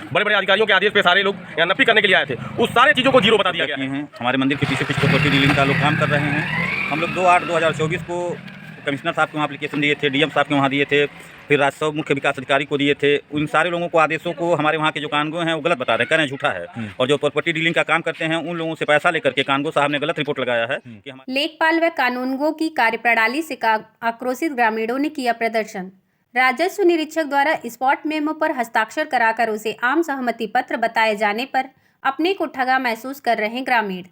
बड़े बड़े अधिकारियों के आदेश पे सारे लोग यहाँ नफी करने के लिए आए थे, उस सारे चीज़ों को जीरो बता दिया गया है। हमारे मंदिर के पीछे कुछ प्रॉपर्टी डीलिंग का लोग काम कर रहे हैं। हम लोग 2/8/2024 को कमिश्नर साहब के वहाँ एप्लीकेशन दिए थे, डीएम साहब के वहाँ दिए थे, फिर राजस्व मुख्य विकास अधिकारी को दिए थे। उन सारे लोगों को आदेशों को हमारे वहाँ के जो कानगो हैं वो गलत बता रहे हैं, कह रहे हैं झूठा है। और जो प्रॉपर्टी डीलिंग का काम करते हैं उन लोगों से पैसा लेकर के कानगो साहब ने गलत रिपोर्ट लगाया है कि लेखपाल व कानूनगो की कार्यप्रणाली से आक्रोशित ग्रामीणों ने किया प्रदर्शन। राजस्व निरीक्षक द्वारा स्पॉट मेमो पर हस्ताक्षर कराकर उसे आम सहमति पत्र बताए जाने पर अपने को ठगा महसूस कर रहे ग्रामीण।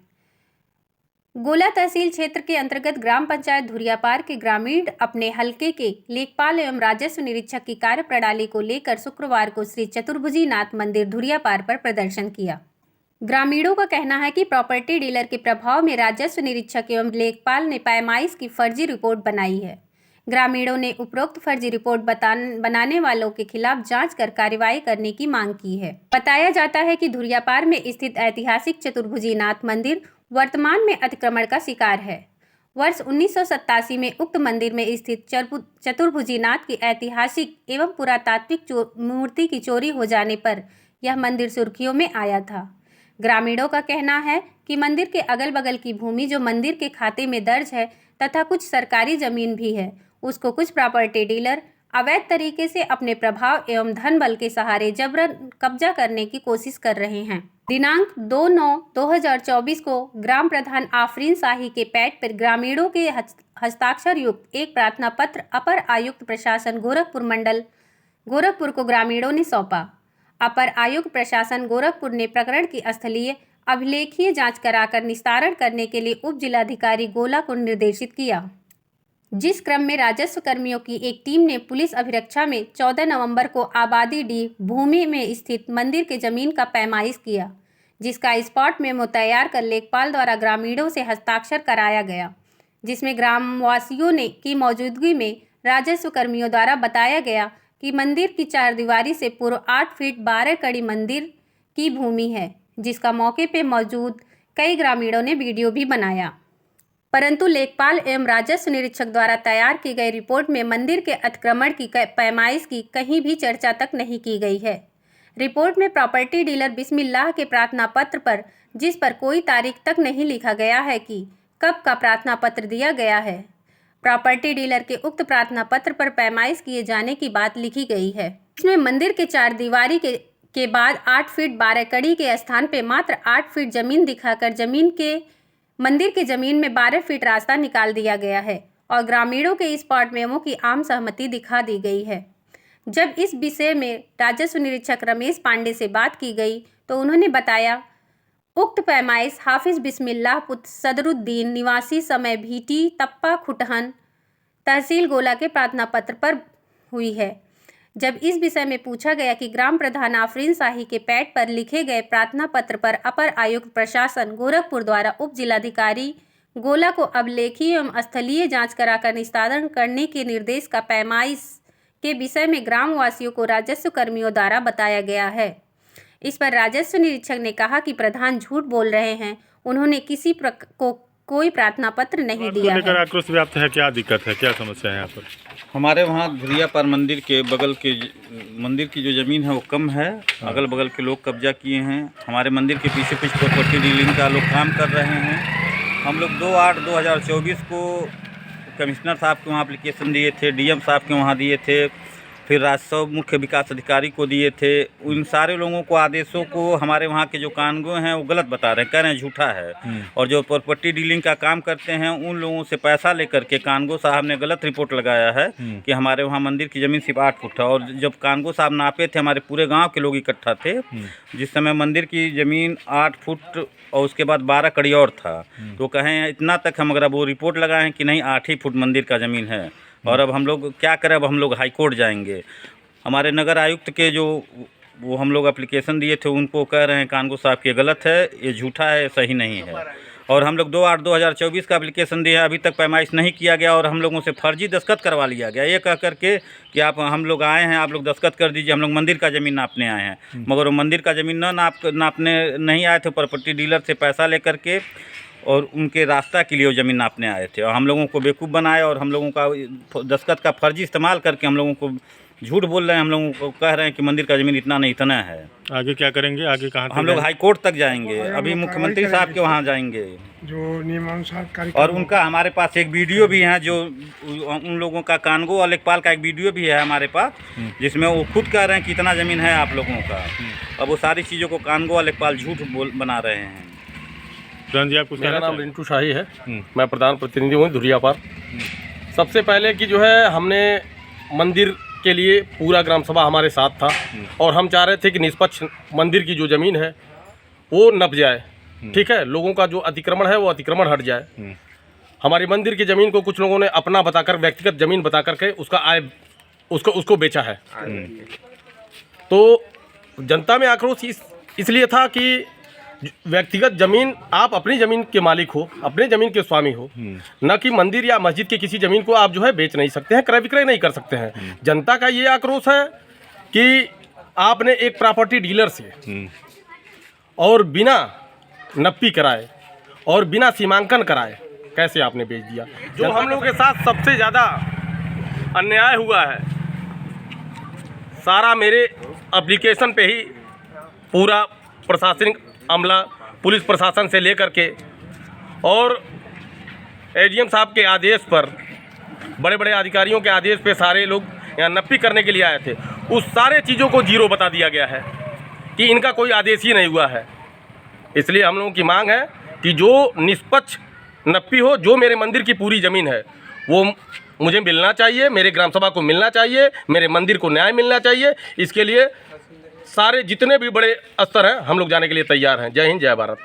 गोला तहसील क्षेत्र के अंतर्गत ग्राम पंचायत धुरियापार के ग्रामीण अपने हलके के लेखपाल एवं राजस्व निरीक्षक की कार्यप्रणाली को लेकर शुक्रवार को श्री चतुर्भुजी नाथ मंदिर धुरियापार पर प्रदर्शन किया। ग्रामीणों का कहना है कि प्रॉपर्टी डीलर के प्रभाव में राजस्व निरीक्षक एवं लेखपाल ने पैमाइश की फर्जी रिपोर्ट बनाई है। ग्रामीणों ने उपरोक्त फर्जी रिपोर्ट बनाने वालों के खिलाफ जांच कर कार्रवाई करने की मांग की है। बताया जाता है कि धुरियापार में स्थित ऐतिहासिक चतुर्भुजी नाथ मंदिर वर्तमान में अतिक्रमण का शिकार है। वर्ष 1987 में उक्त मंदिर में स्थित चतुर्भुजी नाथ की ऐतिहासिक एवं पुरातात्विक मूर्ति की चोरी हो जाने पर यह मंदिर सुर्खियों में आया था। ग्रामीणों का कहना है कि मंदिर के अगल बगल की भूमि जो मंदिर के खाते में दर्ज है तथा कुछ सरकारी जमीन भी है, उसको कुछ प्रॉपर्टी डीलर अवैध तरीके से अपने प्रभाव एवं धन बल के सहारे जबरन कब्जा करने की कोशिश कर रहे हैं। दिनांक 2/9/2024 को ग्राम प्रधान आफरीन शाही के पैड पर ग्रामीणों के हस्ताक्षर युक्त एक प्रार्थना पत्र अपर आयुक्त प्रशासन गोरखपुर मंडल गोरखपुर को ग्रामीणों ने सौंपा। अपर आयुक्त प्रशासन गोरखपुर ने प्रकरण की स्थलीय अभिलेखीय जांच कराकर निस्तारण करने के लिए उप जिलाधिकारी गोला को निर्देशित किया। जिस क्रम में राजस्व कर्मियों की एक टीम ने पुलिस अभिरक्षा में 14 नवंबर को आबादी डी भूमि में स्थित मंदिर के जमीन का पैमाइश किया, जिसका स्पॉट मेमो तैयार कर लेखपाल द्वारा ग्रामीणों से हस्ताक्षर कराया गया, जिसमें ग्रामवासियों ने की मौजूदगी में राजस्व कर्मियों द्वारा बताया गया कि मंदिर की चारदीवारी से पूर्व 8 फीट 12 कड़ी मंदिर की भूमि है, जिसका मौके पर मौजूद कई ग्रामीणों ने वीडियो भी बनाया। परंतु लेखपाल एवं राजस्व निरीक्षक द्वारा तैयार की गई रिपोर्ट में मंदिर के अतिक्रमण की पैमाइश की कहीं भी चर्चा तक नहीं की गई है। रिपोर्ट में प्रॉपर्टी डीलर बिस्मिल्लाह के प्रार्थना पत्र पर, जिस पर कोई तारीख तक नहीं लिखा गया है कि कब का प्रार्थना पत्र दिया गया है, प्रॉपर्टी डीलर के उक्त प्रार्थना पत्र पर पैमाइश किए जाने की बात लिखी गई है। इसमें मंदिर के चारदीवारी के बाद 8 फीट 12 कड़ी के स्थान पर मात्र 8 फीट जमीन दिखाकर मंदिर के जमीन में 12 फीट रास्ता निकाल दिया गया है और ग्रामीणों के स्पॉट मेमो की आम सहमति दिखा दी गई है। जब इस विषय में राजस्व निरीक्षक रमेश पांडे से बात की गई तो उन्होंने बताया, उक्त पैमाइश हाफिज बिस्मिल्लाह पुत्र सदरुद्दीन निवासी समय भीटी तप्पा खुटहन तहसील गोला के प्रार्थना पत्र पर हुई है। जब इस विषय में पूछा गया कि ग्राम प्रधान आफरीन शाही के पैड पर लिखे गए प्रार्थना पत्र पर अपर आयुक्त प्रशासन गोरखपुर द्वारा उप जिलाधिकारी गोला को अभिलेखीय एवं स्थलीय जांच कराकर निस्तारण करने के निर्देश का पैमाइश के विषय में ग्रामवासियों को राजस्व कर्मियों द्वारा बताया गया है। इस पर राजस्व निरीक्षक ने कहा कि प्रधान झूठ बोल रहे हैं, उन्होंने किसी को कोई प्रार्थना पत्र नहीं दिया है। आक्रोश व्याप्त है, क्या दिक्कत है, क्या समस्या है यहाँ पर? हमारे वहाँ धुरियापार मंदिर के बगल के मंदिर की जो ज़मीन है वो कम है, अगल बगल के लोग कब्जा किए हैं। हमारे मंदिर के पीछे कुछ प्रॉपर्टी डीलिंग का लोग काम कर रहे हैं। हम लोग 2/8/2024 को कमिश्नर साहब के वहाँ एप्लीकेशन दिए थे, डीएम साहब के वहाँ दिए थे, फिर राजस्व मुख्य विकास अधिकारी को दिए थे। उन सारे लोगों को आदेशों को हमारे वहाँ के जो कानगो हैं वो गलत बता रहे हैं, कह रहे हैं झूठा है। और जो प्रॉपर्टी डीलिंग का काम करते हैं उन लोगों से पैसा लेकर के कानगो साहब ने गलत रिपोर्ट लगाया है कि हमारे वहाँ मंदिर की ज़मीन सिर्फ 8 फुट है। और जब कानगो साहब नापे थे, हमारे पूरे गाँव के लोग इकट्ठा थे, जिस समय मंदिर की ज़मीन 8 फुट और उसके बाद 12 कड़ी और था, तो कहें इतना तक हम अगर वो रिपोर्ट लगाएं कि नहीं 8 ही फुट मंदिर का ज़मीन है। और अब हम लोग क्या करें, अब हम लोग हाई कोर्ट जाएंगे। हमारे नगर आयुक्त के जो वो हम लोग एप्लीकेशन दिए थे उनको कह रहे हैं कानगो साहब के गलत है, ये झूठा है, सही नहीं है। और हम लोग 2/8/2024 का एप्लीकेशन दिए, अभी तक पैमाइश नहीं किया गया और हम लोगों से फर्जी दस्तखत करवा लिया गया, ये कह करके कि हम लोग आए हैं, आप लोग दस्तखत कर दीजिए, हम लोग मंदिर का ज़मीन नापने आए हैं। मगर वो मंदिर का ज़मीन नापने नहीं आए थे, प्रॉपर्टी डीलर से पैसा लेकर के और उनके रास्ता के लिए वो ज़मीन नापने आए थे और हम लोगों को बेवकूफ़ बनाए और हम लोगों का दस्तखत का फर्जी इस्तेमाल करके हम लोगों को झूठ बोल रहे हैं, हम लोगों को कह रहे हैं कि मंदिर का ज़मीन इतना नहीं इतना है। आगे क्या करेंगे, आगे कहाँ तक हम लोग जाएंगे? हाई कोर्ट तक जाएंगे, अभी मुख्यमंत्री साहब के वहाँ जाएंगे जो नियमानुसार कार्य और उनका हमारे पास एक वीडियो भी है, जो उन लोगों का कानगो और लेखपाल का एक वीडियो भी है हमारे पास, जिसमें वो खुद कह रहे हैं कि इतना ज़मीन है आप लोगों का। अब वो सारी चीज़ों को कानगो और लेखपाल झूठ बना रहे हैं। प्रधान जी, आप कुछ मेरा कहना नाम चाहें? रिंटू शाही है, मैं प्रधान प्रतिनिधि हूँ धुरियापार। सबसे पहले कि जो है हमने मंदिर के लिए पूरा ग्राम सभा हमारे साथ था और हम चाह रहे थे कि निष्पक्ष मंदिर की जो ज़मीन है वो नप जाए, ठीक है, लोगों का जो अतिक्रमण है वो अतिक्रमण हट जाए। हमारी मंदिर की ज़मीन को कुछ लोगों ने अपना बताकर, व्यक्तिगत ज़मीन बता करके उसका आय उसको बेचा है। तो जनता में आक्रोश इसलिए था कि व्यक्तिगत ज़मीन, आप अपनी ज़मीन के मालिक हो, अपने ज़मीन के स्वामी हो, न कि मंदिर या मस्जिद की किसी ज़मीन को आप जो है बेच नहीं सकते हैं, क्रय विक्रय नहीं कर सकते हैं। जनता का ये आक्रोश है कि आपने एक प्रॉपर्टी डीलर से और बिना नप्पी कराए और बिना सीमांकन कराए कैसे आपने बेच दिया। जो हम लोगों के साथ सबसे ज़्यादा अन्याय हुआ है, सारा मेरे एप्लीकेशन पे ही पूरा प्रशासनिक अमला, पुलिस प्रशासन से लेकर के और एडीएम साहब के आदेश पर, बड़े बड़े अधिकारियों के आदेश पे सारे लोग यहाँ नप्पी करने के लिए आए थे। उस सारे चीज़ों को जीरो बता दिया गया है कि इनका कोई आदेश ही नहीं हुआ है। इसलिए हम लोगों की मांग है कि जो निष्पक्ष नप्पी हो, जो मेरे मंदिर की पूरी ज़मीन है वो मुझे मिलना चाहिए, मेरे ग्राम सभा को मिलना चाहिए, मेरे मंदिर को न्याय मिलना चाहिए। इसके लिए सारे जितने भी बड़े स्तर हैं हम लोग जाने के लिए तैयार हैं। जय हिंद, जय भारत।